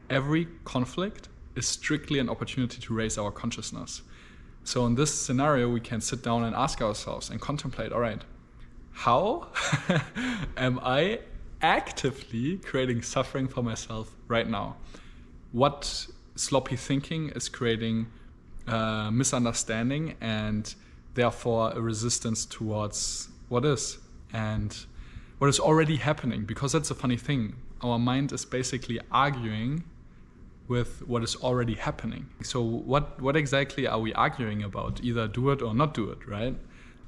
every conflict is strictly an opportunity to raise our consciousness. So in this scenario, we can sit down and ask ourselves and contemplate, all right, how am I actively creating suffering for myself right now? What sloppy thinking is creating misunderstanding and therefore a resistance towards what is and what is already happening? Because that's a funny thing. Our mind is basically arguing with what is already happening. So what exactly are we arguing about? Either do it or not do it, right?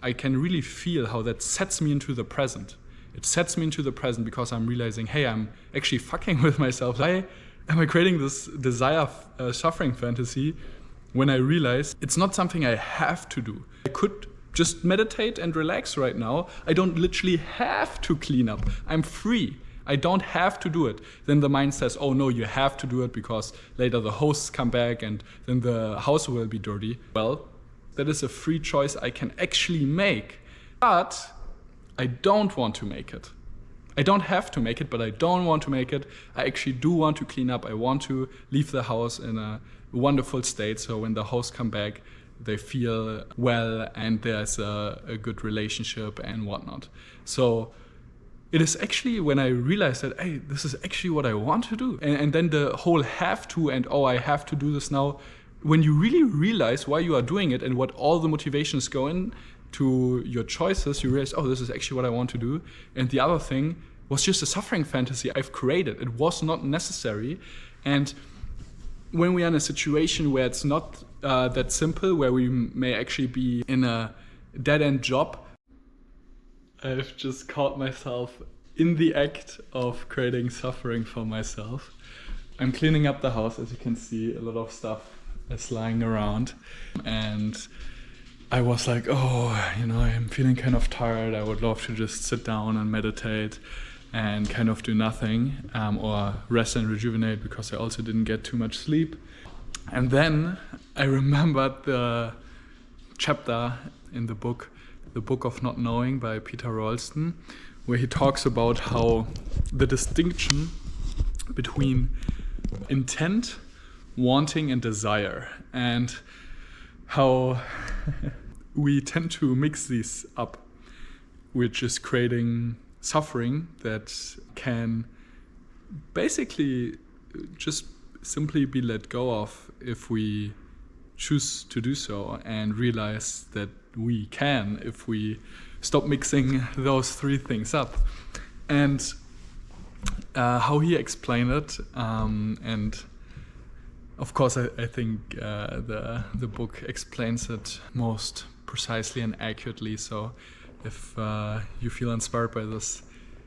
I can really feel how that sets me into the present. It sets me into the present because I'm realizing, hey, I'm actually fucking with myself. Why am I creating this desire suffering fantasy when I realize it's not something I have to do? I could just meditate and relax right now. I don't literally have to clean up. I'm free. I don't have to do it. Then the mind says, oh no, you have to do it because later the hosts come back and then the house will be dirty. Well, that is a free choice I can actually make. But I don't want to make it. I don't have to make it, but I don't want to make it. I actually do want to clean up. I want to leave the house in a wonderful state. So when the hosts come back, they feel well and there's a good relationship and whatnot. So it is actually when I realized that, hey, this is actually what I want to do. And then the whole have to and, oh, I have to do this now. When you really realize why you are doing it and what all the motivations go in to your choices, you realize, oh, this is actually what I want to do. And the other thing was just a suffering fantasy I've created. It was not necessary. And when we are in a situation where it's not that simple, where we may actually be in a dead-end job, I've just caught myself in the act of creating suffering for myself. I'm cleaning up the house, as you can see, a lot of stuff is lying around. And I was like, oh, I'm feeling kind of tired. I would love to just sit down and meditate and kind of do nothing, or rest and rejuvenate because I also didn't get too much sleep. And then I remembered the chapter in the Book of Not Knowing by Peter Ralston, where he talks about how the distinction between intent, wanting, and desire, and how we tend to mix these up, which is creating suffering that can basically just simply be let go of if we choose to do so and realize that we can if we stop mixing those three things up. And how he explained it, and of course I think the book explains it most precisely and accurately, so if you feel inspired by this,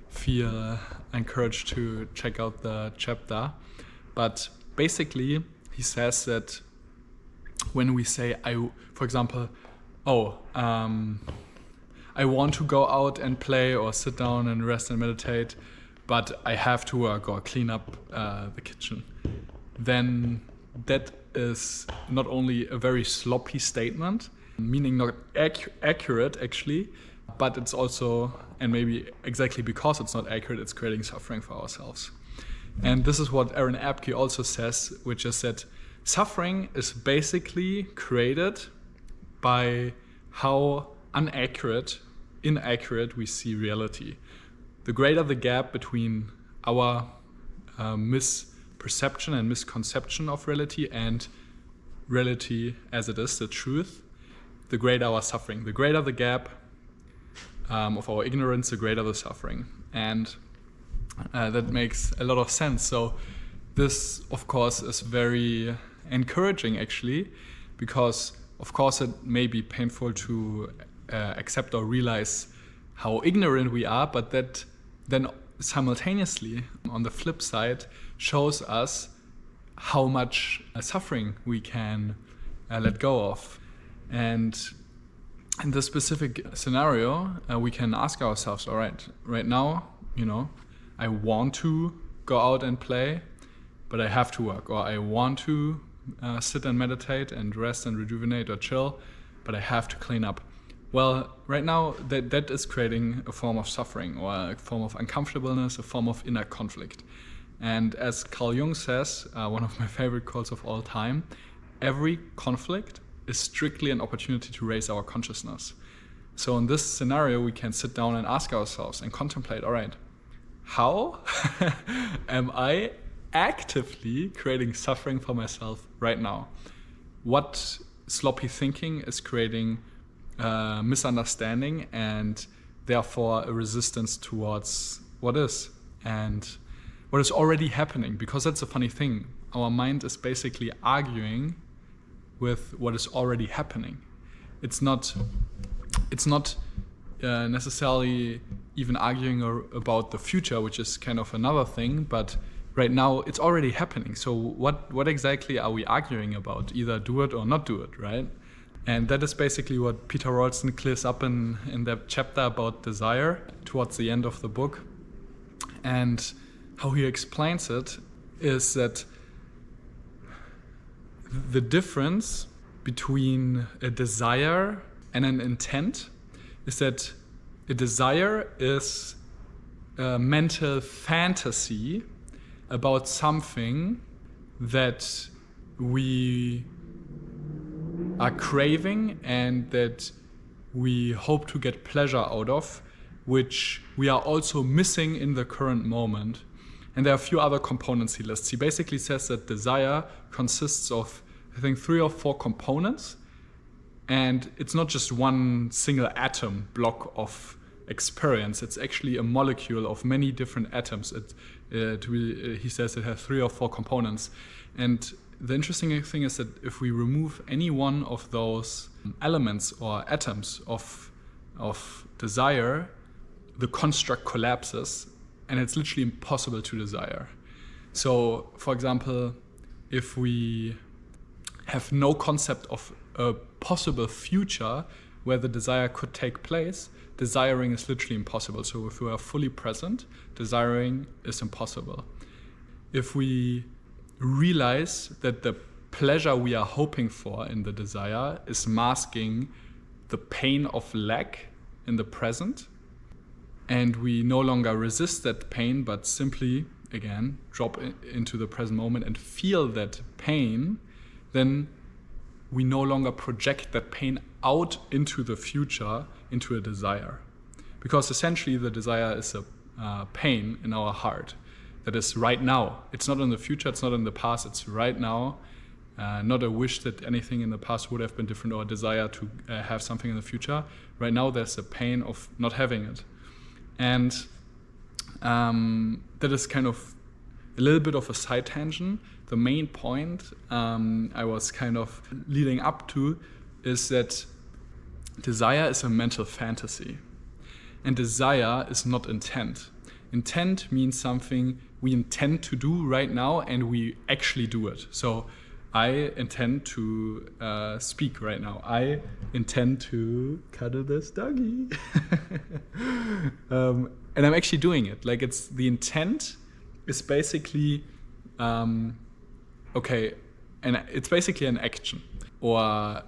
feel encouraged to check out the chapter. But basically he says that when we say, for example, I want to go out and play or sit down and rest and meditate, but I have to work or clean up the kitchen, then that is not only a very sloppy statement, meaning not accurate actually, but it's also, and maybe exactly because it's not accurate, it's creating suffering for ourselves. And this is what Aaron Apke also says, which is that suffering is basically created by how inaccurate we see reality. The greater the gap between our misperception and misconception of reality and reality as it is, the truth, the greater our suffering. The greater the gap of our ignorance, the greater the suffering. And that makes a lot of sense. So this, of course, is very encouraging actually, because of course it may be painful to accept or realize how ignorant we are, but that then simultaneously, on the flip side, shows us how much suffering we can let go of. And in this specific scenario, we can ask ourselves, all right now, I want to go out and play, but I have to work, or I want to sit and meditate and rest and rejuvenate or chill, but I have to clean up. Well, right now that is creating a form of suffering or a form of uncomfortableness, a form of inner conflict. And as Carl Jung says, one of my favorite quotes of all time, every conflict is strictly an opportunity to raise our consciousness. So in this scenario, we can sit down and ask ourselves and contemplate, all right, how am I actively creating suffering for myself right now? What sloppy thinking is creating misunderstanding and therefore a resistance towards what is and what is already happening? Because that's a funny thing. Our mind is basically arguing with what is already happening. It's not necessarily even arguing about the future, which is kind of another thing, but right now it's already happening. So what exactly are we arguing about? Either do it or not do it, right? And that is basically what Peter Ralston clears up in that chapter about desire towards the end of the book. And how he explains it is that the difference between a desire and an intent is that a desire is a mental fantasy about something that we are craving and that we hope to get pleasure out of, which we are also missing in the current moment. And there are a few other components he lists. He basically says that desire consists of, I think, 3 or 4 components. And it's not just one single atom block of experience. It's actually a molecule of many different atoms. He says it has 3 or 4 components. And the interesting thing is that if we remove any one of those elements or atoms of desire, the construct collapses and it's literally impossible to desire. So, for example, if we have no concept of a possible future where the desire could take place, desiring is literally impossible. So if we are fully present, desiring is impossible. If we realize that the pleasure we are hoping for in the desire is masking the pain of lack in the present, and we no longer resist that pain but simply, again, drop into the present moment and feel that pain, then we no longer project that pain out into the future, into a desire. Because essentially the desire is a pain in our heart that is right now. It's not in the future, it's not in the past, it's right now. Not a wish that anything in the past would have been different or a desire to have something in the future. Right now there's a pain of not having it. And that is kind of a little bit of a side tangent. The main point I was kind of leading up to is that desire is a mental fantasy. And desire is not intent. Intent means something we intend to do right now and we actually do it. So I intend to speak right now. I intend to cuddle this doggy. And I'm actually doing it. Like, it's the intent is basically, okay, and it's basically an action or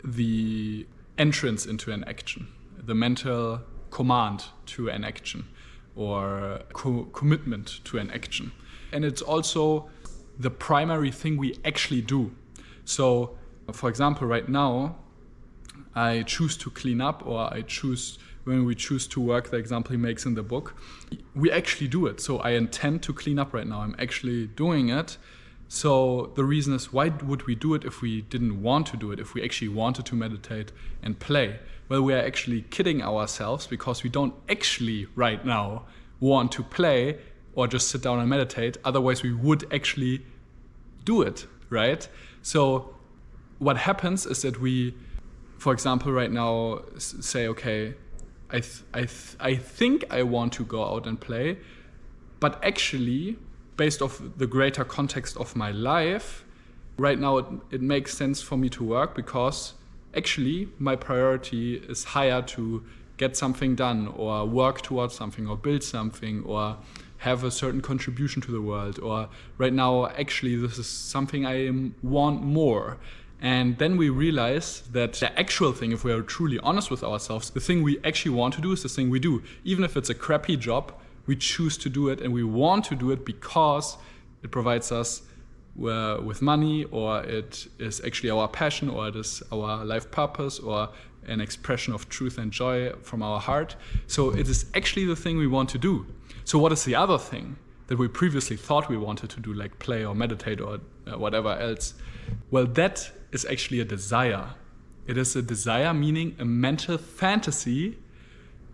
the entrance into an action, the mental command to an action or commitment to an action. And it's also the primary thing we actually do. So, for example, right now, I choose to clean up, or when we choose to work, the example he makes in the book, we actually do it. So I intend to clean up right now. I'm actually doing it. So the reason is, why would we do it if we didn't want to do it, if we actually wanted to meditate and play? Well, we are actually kidding ourselves because we don't actually right now want to play or just sit down and meditate. Otherwise, we would actually do it, right? So what happens is that we, for example, right now say, okay, I think I want to go out and play, but actually, based off the greater context of my life, right now it makes sense for me to work because actually my priority is higher to get something done or work towards something or build something or have a certain contribution to the world, or right now actually this is something I want more. And then we realize that the actual thing, if we are truly honest with ourselves, the thing we actually want to do is the thing we do. Even if it's a crappy job, We choose to do it, and we want to do it because it provides us with money, or it is actually our passion, or it is our life purpose, or an expression of truth and joy from our heart. So it is actually the thing we want to do. So what is the other thing that we previously thought we wanted to do, like play or meditate or whatever else? Well, that is actually a desire. It is a desire, meaning a mental fantasy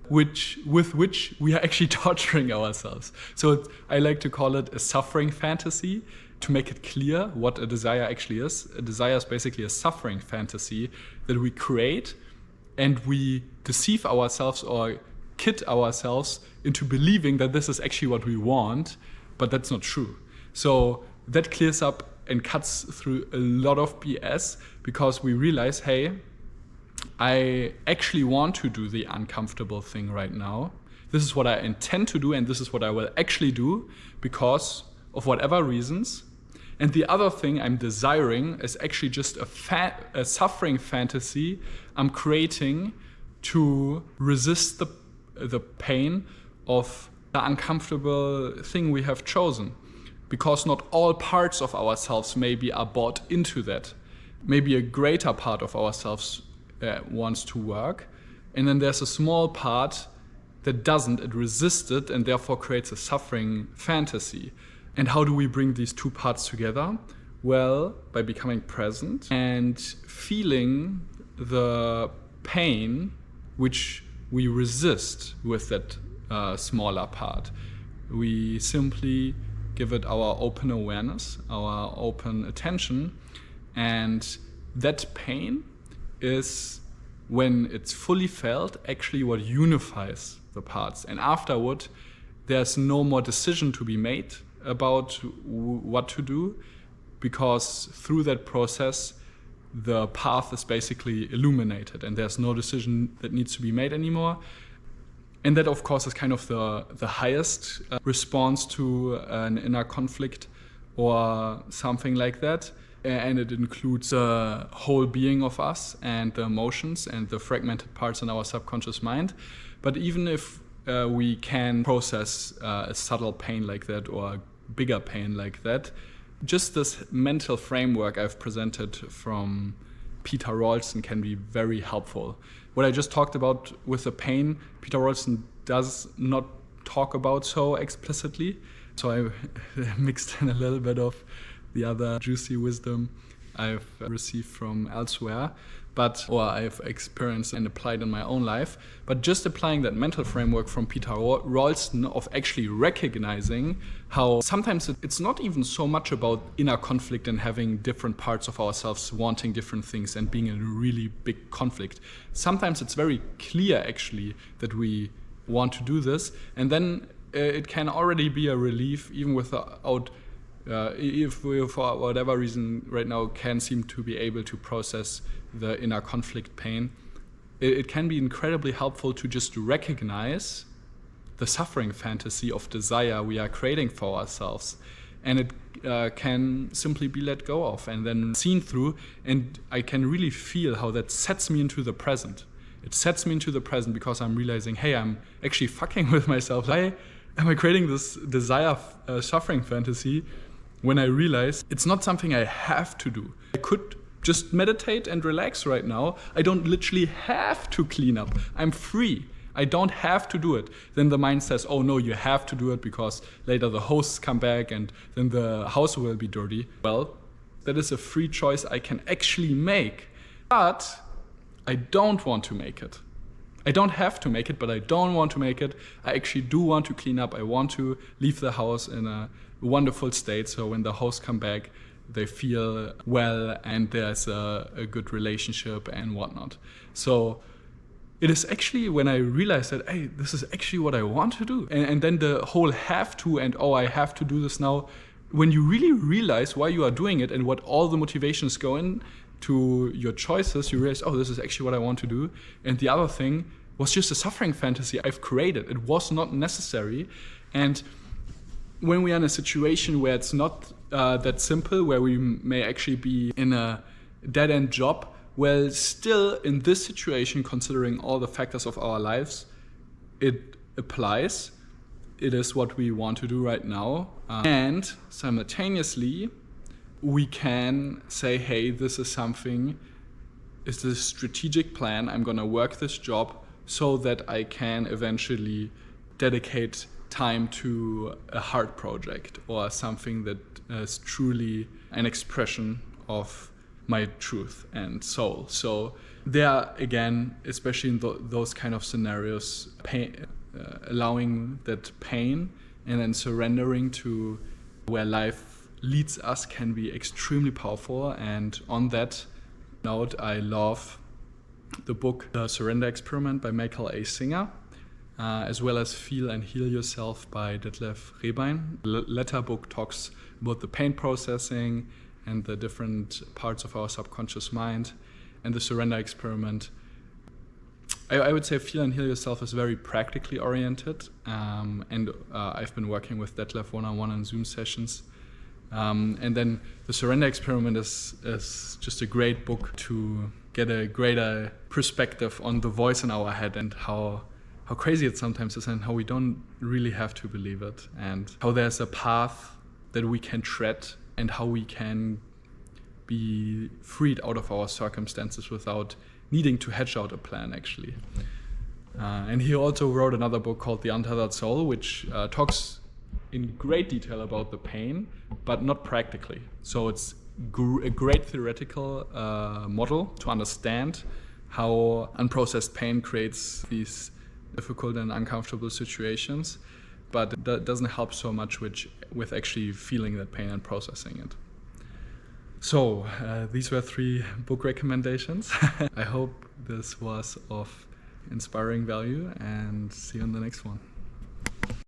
with which we are actually torturing ourselves. So I like to call it a suffering fantasy, to make it clear what a desire actually is. A desire is basically a suffering fantasy that we create, and we deceive ourselves or kid ourselves into believing that this is actually what we want, but that's not true. So that clears up and cuts through a lot of BS, because we realize, hey, I actually want to do the uncomfortable thing right now. This is what I intend to do, and this is what I will actually do because of whatever reasons. And the other thing I'm desiring is actually just a suffering fantasy I'm creating to resist the pain of the uncomfortable thing we have chosen. Because not all parts of ourselves maybe are bought into that. Maybe a greater part of ourselves wants to work, and then there's a small part that doesn't. It resists it, and therefore creates a suffering fantasy. And how do we bring these two parts together? Well, by becoming present and feeling the pain which we resist with that smaller part. We simply give it our open awareness, our open attention, and that pain is, when it's fully felt, actually what unifies the parts. And afterward, there's no more decision to be made about what to do, because through that process the path is basically illuminated and there's no decision that needs to be made anymore. And that, of course, is kind of the highest response to an inner conflict or something like that. And it includes the whole being of us and the emotions and the fragmented parts in our subconscious mind. But even if we can process a subtle pain like that or a bigger pain like that, just this mental framework I've presented from Peter Ralston can be very helpful. What I just talked about with the pain, Peter Ralston does not talk about so explicitly. So I mixed in a little bit of the other juicy wisdom I've received from elsewhere, or I've experienced and applied in my own life. But just applying that mental framework from Peter Ralston of actually recognizing how sometimes it's not even so much about inner conflict and having different parts of ourselves wanting different things and being in a really big conflict. Sometimes it's very clear actually that we want to do this, and then it can already be a relief even without if we, for whatever reason right now, can seem to be able to process the inner conflict pain. It can be incredibly helpful to just recognize the suffering fantasy of desire we are creating for ourselves. And it can simply be let go of and then seen through. And I can really feel how that sets me into the present. It sets me into the present because I'm realizing, hey, I'm actually fucking with myself. Why am I creating this desire suffering fantasy when I realize it's not something I have to do? I could just meditate and relax right now. I don't literally have to clean up. I'm free. I don't have to do it. Then the mind says, oh no, you have to do it because later the hosts come back and then the house will be dirty. Well, that is a free choice I can actually make. But I don't want to make it. I don't have to make it, but I don't want to make it. I actually do want to clean up. I want to leave the house in a wonderful state, so when the hosts come back, they feel well and there's a good relationship and whatnot. So it is actually when I realized that, hey, this is actually what I want to do. And then the whole have to and, oh, I have to do this now. When you really realize why you are doing it and what all the motivations go in to your choices, you realize, oh, this is actually what I want to do. And the other thing was just a suffering fantasy I've created. It was not necessary. And when we are in a situation where it's not that simple, where we may actually be in a dead-end job, well, still in this situation, considering all the factors of our lives, it applies. it is what we want to do right now. And simultaneously, we can say, hey, this is a strategic plan. I'm going to work this job so that I can eventually dedicate time to a hard project or something that is truly an expression of my truth and soul. So there again, especially in those kind of scenarios, allowing that pain and then surrendering to where life leads us can be extremely powerful. And on that note, I love the book The Surrender Experiment by Michael A. Singer, as well as Feel and Heal Yourself by Detlef Rehbein. The latter book talks about the pain processing and the different parts of our subconscious mind. And the Surrender Experiment, I would say Feel and Heal Yourself is very practically oriented. And I've been working with Detlef one-on-one on Zoom sessions. And then the Surrender Experiment is just a great book to get a greater perspective on the voice in our head and how crazy it sometimes is and how we don't really have to believe it, and how there's a path that we can tread and how we can be freed out of our circumstances without needing to hatch out a plan, actually. And he also wrote another book called The Untethered Soul, which talks in great detail about the pain, but not practically. So it's a great theoretical model to understand how unprocessed pain creates these difficult and uncomfortable situations, but that doesn't help so much with actually feeling that pain and processing it. So these were 3 book recommendations. I hope this was of inspiring value, and see you in the next one.